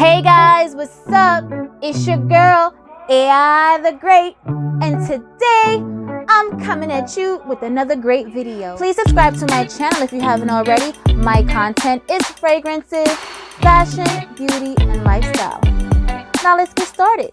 Hey guys, what's up? It's your girl, Aithegreat, and today I'm coming at you with another great video. Please subscribe to my channel if you haven't already. My content is fragrances, fashion, beauty, and lifestyle. Now let's get started.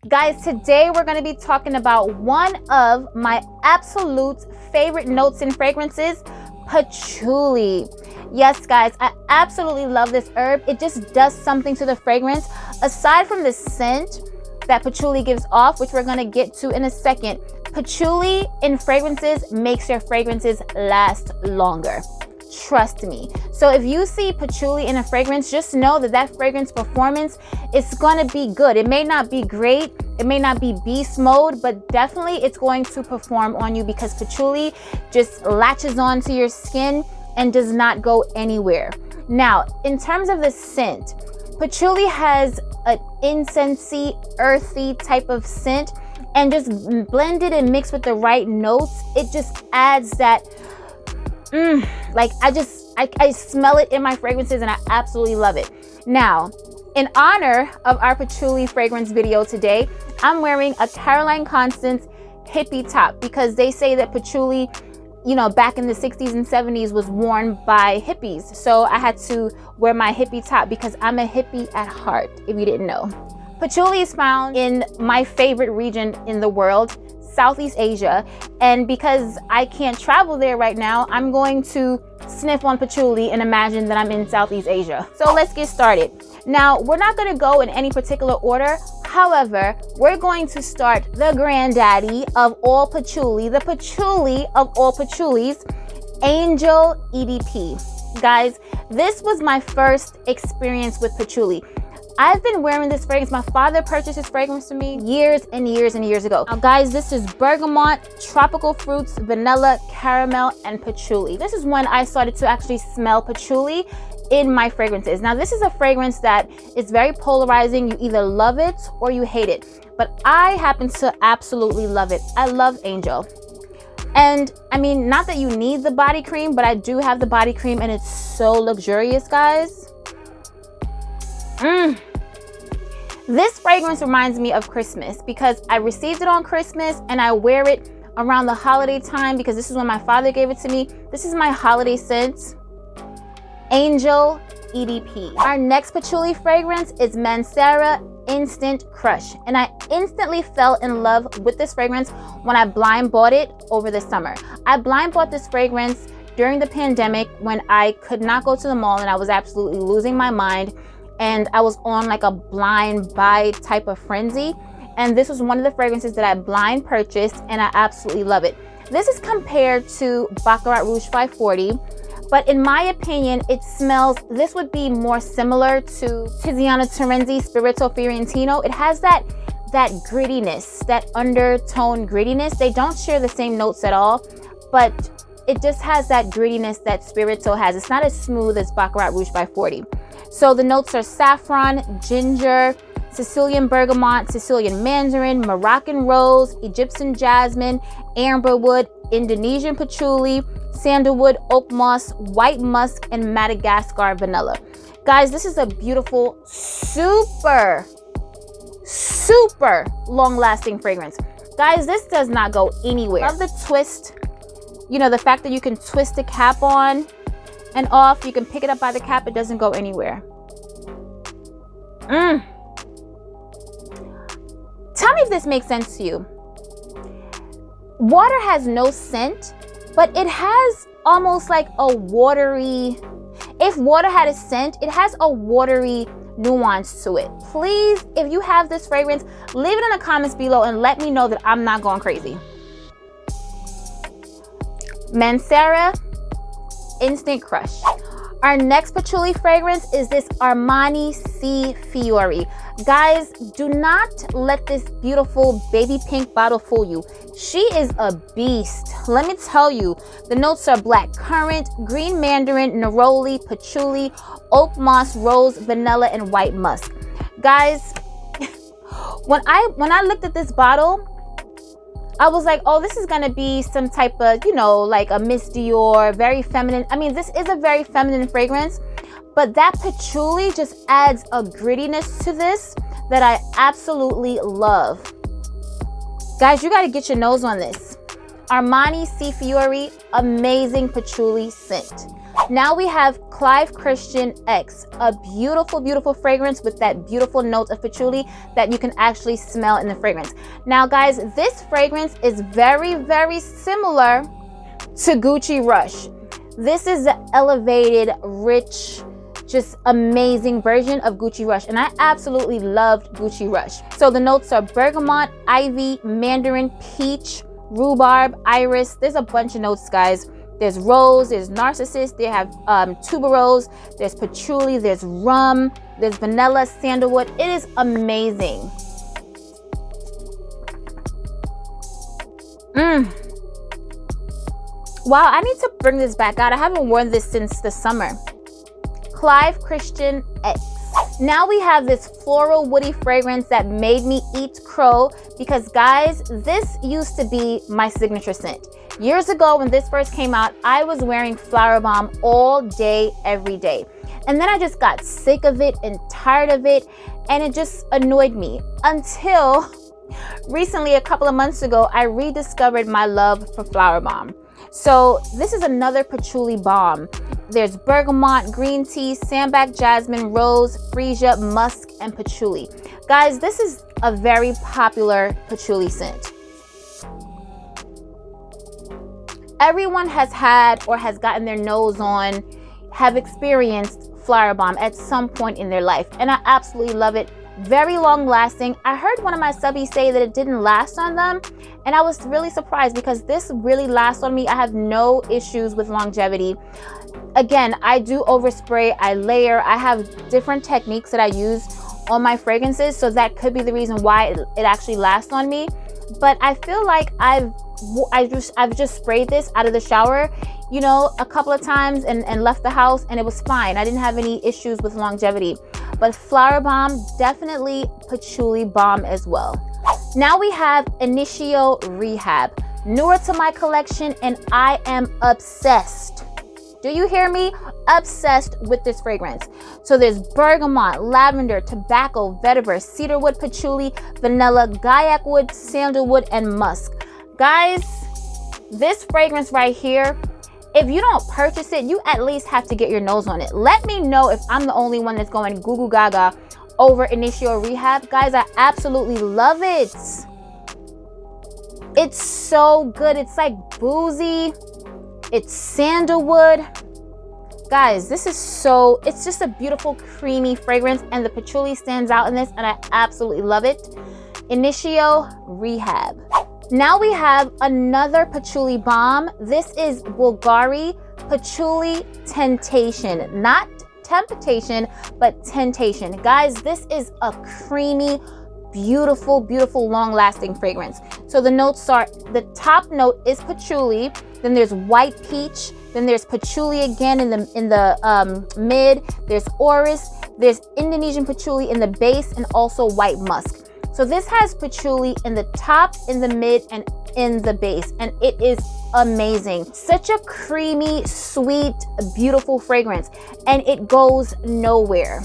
Guys, today we're going to be talking about one of my absolute favorite notes in fragrances, patchouli. Yes, guys, I absolutely love this herb. It just does something to the fragrance. Aside from the scent that patchouli gives off, which we're going to get to in a second, patchouli in fragrances makes your fragrances last longer. Trust me. So if you see patchouli in a fragrance, just know that that fragrance performance is going to be good. It may not be great. It may not be beast mode, but definitely it's going to perform on you because patchouli just latches onto your skin and does not go anywhere. Now, in terms of the scent, patchouli has an incensey, earthy type of scent, and just blended and mixed with the right notes, it just adds that, like I smell it in my fragrances and I absolutely love it. Now, in honor of our patchouli fragrance video today, I'm wearing a Caroline Constance hippie top because they say that patchouli, you know, back in the 60s and 70s was worn by hippies. So I had to wear my hippie top because I'm a hippie at heart, if you didn't know. Patchouli is found in my favorite region in the world, Southeast Asia. And because I can't travel there right now, I'm going to sniff on patchouli and imagine that I'm in Southeast Asia. So let's get started. Now, we're not going to go in any particular order. However, we're going to start the granddaddy of all patchouli, the patchouli of all patchoulis, Angel EDP. Guys, this was my first experience with patchouli. I've been wearing this fragrance. My father purchased this fragrance for me years and years and years ago. Now guys, this is bergamot, tropical fruits, vanilla, caramel, and patchouli. This is when I started to actually smell patchouli in my fragrances. Now this is a fragrance that is very polarizing. You either love it or you hate it. But I happen to absolutely love it. I love Angel. And I mean, not that you need the body cream, but I do have the body cream and it's so luxurious, guys. This fragrance reminds me of Christmas because I received it on Christmas and I wear it around the holiday time because this is when my father gave it to me. This is my holiday scent, Angel EDP. Our next patchouli fragrance is Mancera Instant Crush. And I instantly fell in love with this fragrance when I blind bought it over the summer. I blind bought this fragrance during the pandemic when I could not go to the mall and I was absolutely losing my mind. And I was on like a blind buy type of frenzy. And this was one of the fragrances that I blind purchased and I absolutely love it. This is compared to Baccarat Rouge 540. But in my opinion, it smells, this would be more similar to Tiziano Terenzi Spirito Fiorentino. It has that grittiness, that undertone grittiness. They don't share the same notes at all, but it just has that grittiness that Spirito has. It's not as smooth as Baccarat Rouge 540. So the notes are saffron, ginger, Sicilian bergamot, Sicilian mandarin, Moroccan rose, Egyptian jasmine, amberwood, Indonesian patchouli, sandalwood, oak moss, white musk, and Madagascar vanilla. Guys, this is a beautiful, super long-lasting fragrance. Guys, this does not go anywhere. Love the twist. You know, the fact that you can twist the cap on and off. You can pick it up by the cap. It doesn't go anywhere. Tell me if this makes sense to you. Water has no scent, but it has almost like a watery, if water had a scent, it has a watery nuance to it. Please, if you have this fragrance, leave it in the comments below and let me know that I'm not going crazy. Mancera Instant Crush. Our next patchouli fragrance is this Armani C Fiori. Guys, do not let this beautiful baby pink bottle fool you. She is a beast. Let me tell you, the notes are black currant, green mandarin, neroli, patchouli, oak moss, rose, vanilla, and white musk. Guys, when I looked at this bottle, I was like, oh, this is gonna be some type of, you know, like a Miss Dior, very feminine. I mean, this is a very feminine fragrance, but that patchouli just adds a grittiness to this that I absolutely love. Guys, you got to get your nose on this. Armani C Fiori, amazing patchouli scent. Now we have Clive Christian X, a beautiful, beautiful fragrance with that beautiful note of patchouli that you can actually smell in the fragrance. Now guys, this fragrance is very, very similar to Gucci Rush. This is the elevated, rich, just amazing version of Gucci Rush, and I absolutely loved Gucci Rush. So the notes are bergamot, ivy, mandarin, peach, rhubarb, iris. There's a bunch of notes, guys. There's rose, there's narcissus, they have tuberose, there's patchouli, there's rum, there's vanilla, sandalwood. It is amazing. Wow, I need to bring this back out. I haven't worn this since the summer. Clive Christian X. Now we have this floral woody fragrance that made me eat crow, because guys, this used to be my signature scent. Years ago when this first came out, I was wearing Flowerbomb all day, every day. And then I just got sick of it and tired of it, and it just annoyed me until recently, a couple of months ago, I rediscovered my love for Flowerbomb. So this is another patchouli bomb. There's bergamot, green tea, sandbag jasmine, rose, freesia, musk, and patchouli. Guys, this is a very popular patchouli scent. Everyone has had or has gotten their nose on, have experienced Flowerbomb at some point in their life, and I absolutely love it. Very long lasting. I heard one of my subbies say that it didn't last on them, and I was really surprised because this really lasts on me. I have no issues with longevity. Again, I do overspray, I layer, I have different techniques that I use on my fragrances, so that could be the reason why it actually lasts on me. But I feel like I've just sprayed this out of the shower, you know, a couple of times and left the house, and it was fine. I didn't have any issues with longevity. But Flowerbomb, definitely patchouli bomb as well. Now we have Initio Rehab, newer to my collection, and I am obsessed. Do you hear me? Obsessed with this fragrance. So there's bergamot, lavender, tobacco, vetiver, cedarwood, patchouli, vanilla, guaiac wood, sandalwood, and musk. Guys, this fragrance right here, if you don't purchase it, you at least have to get your nose on it. Let me know if I'm the only one that's going goo goo gaga over Initio Rehab. Guys, I absolutely love it. It's so good. It's like boozy. It's sandalwood. Guys, this is so, it's just a beautiful creamy fragrance, and the patchouli stands out in this, and I absolutely love it. Initio Rehab. Now we have another patchouli bomb. This is Bvlgari Patchouli Tentation. Not temptation, but tentation. Guys, this is a creamy, beautiful, beautiful, long-lasting fragrance. So the notes are, the top note is patchouli, then there's white peach, then there's patchouli again in the mid, there's orris, there's Indonesian patchouli in the base, and also white musk. So this has patchouli in the top, in the mid, and in the base, and it is amazing. Such a creamy, sweet, beautiful fragrance, and it goes nowhere.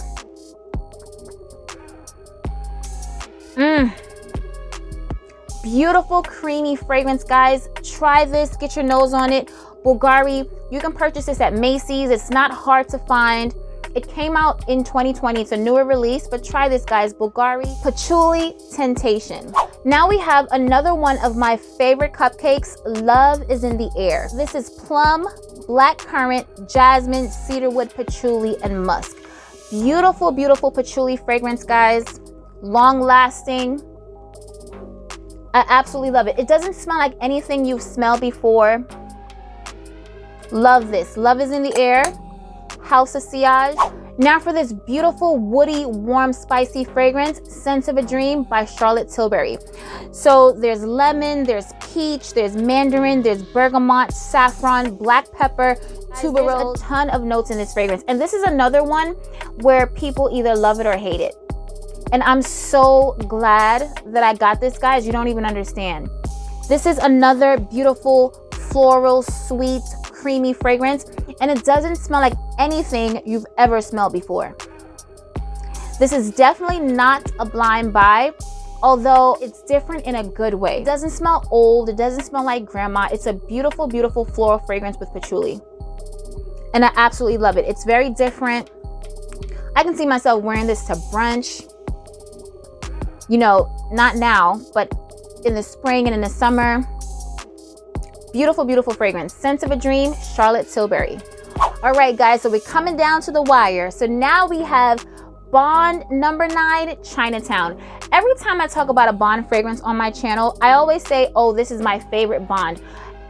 Beautiful, creamy fragrance, guys. Try this, get your nose on it. Bvlgari, you can purchase this at Macy's. It's not hard to find. It came out in 2020. It's a newer release, but try this, guys. Bvlgari Patchouli Tentation. Now we have another one of my favorite cupcakes. Love is in the air. This is plum, blackcurrant, jasmine, cedarwood, patchouli, and musk. Beautiful, beautiful patchouli fragrance, guys. Long lasting. I absolutely love it. It doesn't smell like anything you've smelled before. Love this. Love is in the air. House of Sillage. Now for this beautiful, woody, warm, spicy fragrance, Scent of a Dream by Charlotte Tilbury. So there's lemon, there's peach, there's mandarin, there's bergamot, saffron, black pepper, tuberose. There's a ton of notes in this fragrance. And this is another one where people either love it or hate it. And I'm so glad that I got this, guys. You don't even understand. This is another beautiful, floral, sweet, creamy fragrance. and it doesn't smell like anything you've ever smelled before. This is definitely not a blind buy, although it's different in a good way. It doesn't smell old, it doesn't smell like grandma. It's a beautiful, beautiful floral fragrance with patchouli. And I absolutely love it. It's very different. I can see myself wearing this to brunch. You know, not now, but in the spring and in the summer. Beautiful, beautiful fragrance. Scent of a Dream, Charlotte Tilbury. All right, guys, so we're coming down to the wire. So now we have Bond number 9, Chinatown. Every time I talk about a Bond fragrance on my channel, I always say, oh, this is my favorite Bond.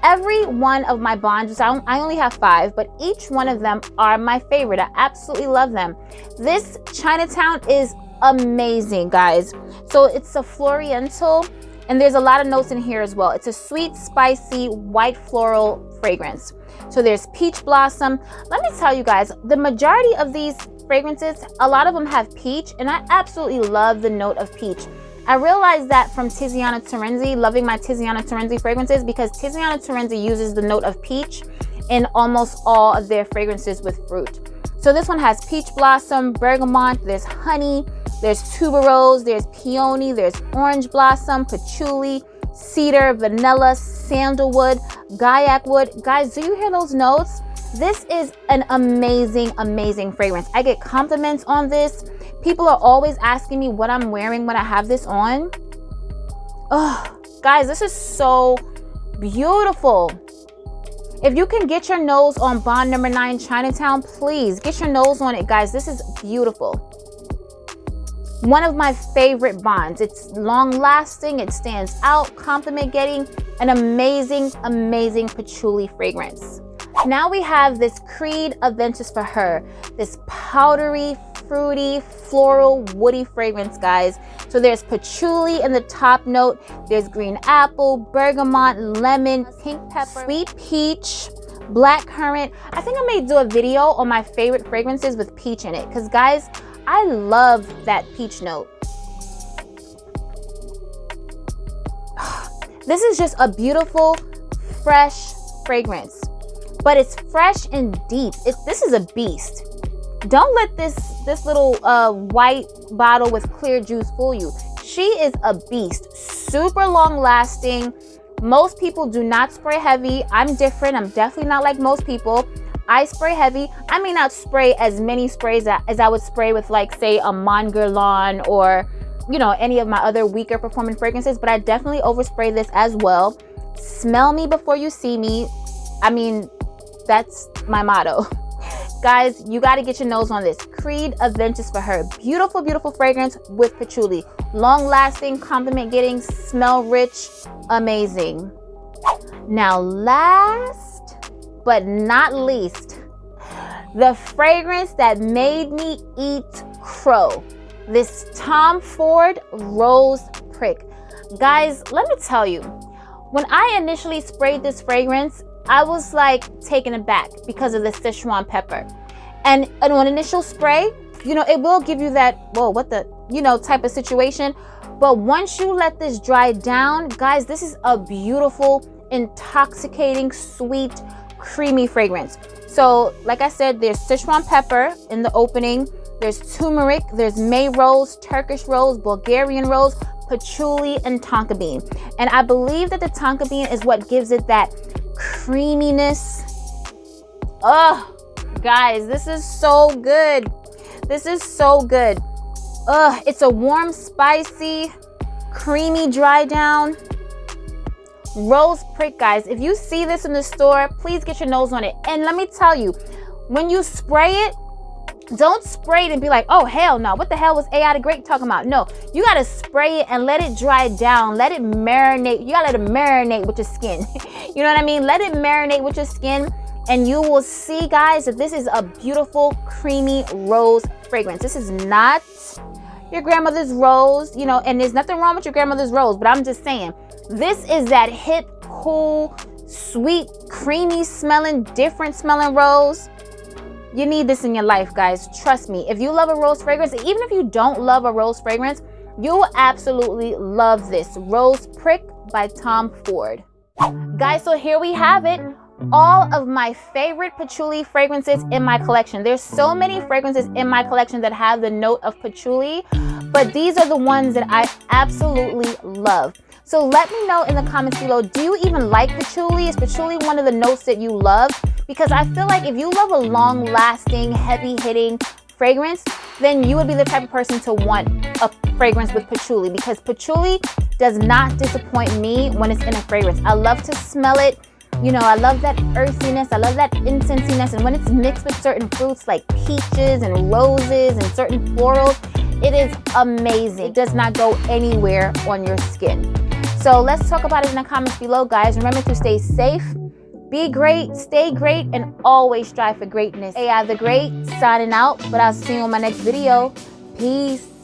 Every one of my Bonds, I only have 5, but each one of them are my favorite. I absolutely love them. This Chinatown is amazing, guys. So it's a Fiorentino, and there's a lot of notes in here as well. It's a sweet, spicy, white floral fragrance. So there's peach blossom. Let me tell you guys, the majority of these fragrances, a lot of them have peach, and I absolutely love the note of peach. I realized that from Tiziana Terenzi, loving my Tiziana Terenzi fragrances, because Tiziana Terenzi uses the note of peach in almost all of their fragrances with fruit. So this one has peach blossom, bergamot, there's honey, there's tuberose, there's peony, there's orange blossom, patchouli, cedar, vanilla, sandalwood, gaiac wood. Guys, do you hear those notes? This is an amazing, amazing fragrance. I get compliments on this. People are always asking me what I'm wearing when I have this on. Oh, guys, this is so beautiful. If you can get your nose on Bond number 9 Chinatown, please get your nose on it, guys. This is beautiful. One of my favorite Bonds. It's long lasting, it stands out, compliment getting, an amazing, amazing patchouli fragrance. Now we have this Creed Aventus for her, this powdery, fruity, floral, woody fragrance, guys. So there's patchouli in the top note, there's green apple, bergamot, lemon, pink pepper, sweet peach, black currant. I think I may do a video on my favorite fragrances with peach in it, because guys, I love that peach note. This is just a beautiful, fresh fragrance. But it's fresh and deep. This is a beast. Don't let this little white bottle with clear juice fool you. She is a beast. Super long lasting. Most people do not spray heavy. I'm different. I'm definitely not like most people. I spray heavy. I may not spray as many sprays as I would spray with, like, say, a Mon Guerlain or, you know, any of my other weaker performing fragrances, but I definitely overspray this as well. Smell me before you see me. I mean, that's my motto. Guys, you got to get your nose on this. Creed Aventus for her. Beautiful, beautiful fragrance with patchouli. Long lasting, compliment getting, smell rich, amazing. Now, last but not least, the fragrance that made me eat crow. This Tom Ford Rose Prick. Guys, let me tell you, when I initially sprayed this fragrance, I was like taken aback because of the Sichuan pepper. And on initial spray, you know, it will give you that, whoa, what the, you know, type of situation. But once you let this dry down, guys, this is a beautiful, intoxicating, sweet, creamy fragrance. So like I said, there's Sichuan pepper in the opening. There's turmeric, there's May rose, Turkish rose, Bulgarian rose, patchouli, and tonka bean. And I believe that the tonka bean is what gives it that creaminess. Oh, guys, this is so good. This is so good. It's a warm, spicy, creamy dry down rose prick, guys. If you see this in the store, please get your nose on it. And let me tell you, when you spray it, don't spray it and be like, oh, hell no. What the hell was Aithegreat talking about? No, you got to spray it and let it dry down. Let it marinate. You got to let it marinate with your skin. You know what I mean? Let it marinate with your skin, and you will see, guys, that this is a beautiful, creamy rose fragrance. This is not your grandmother's rose, you know, and there's nothing wrong with your grandmother's rose, but I'm just saying, this is that hip, cool, sweet, creamy smelling, different smelling rose. You need this in your life, guys. Trust me. If you love a rose fragrance, even if you don't love a rose fragrance, you will absolutely love this Rose Prick by Tom Ford. Guys, so here we have it. all of my favorite patchouli fragrances in my collection. There's so many fragrances in my collection that have the note of patchouli, but these are the ones that I absolutely love. So let me know in the comments below, do you even like patchouli? Is patchouli one of the notes that you love? Because I feel like if you love a long-lasting, heavy-hitting fragrance, then you would be the type of person to want a fragrance with patchouli, because patchouli does not disappoint me when it's in a fragrance. I love to smell it. You know, I love that earthiness. I love that incensiness. And when it's mixed with certain fruits like peaches and roses and certain florals, it is amazing. It does not go anywhere on your skin. So let's talk about it in the comments below, guys. Remember to stay safe, be great, stay great, and always strive for greatness. AI the Great signing out, but I'll see you on my next video. Peace.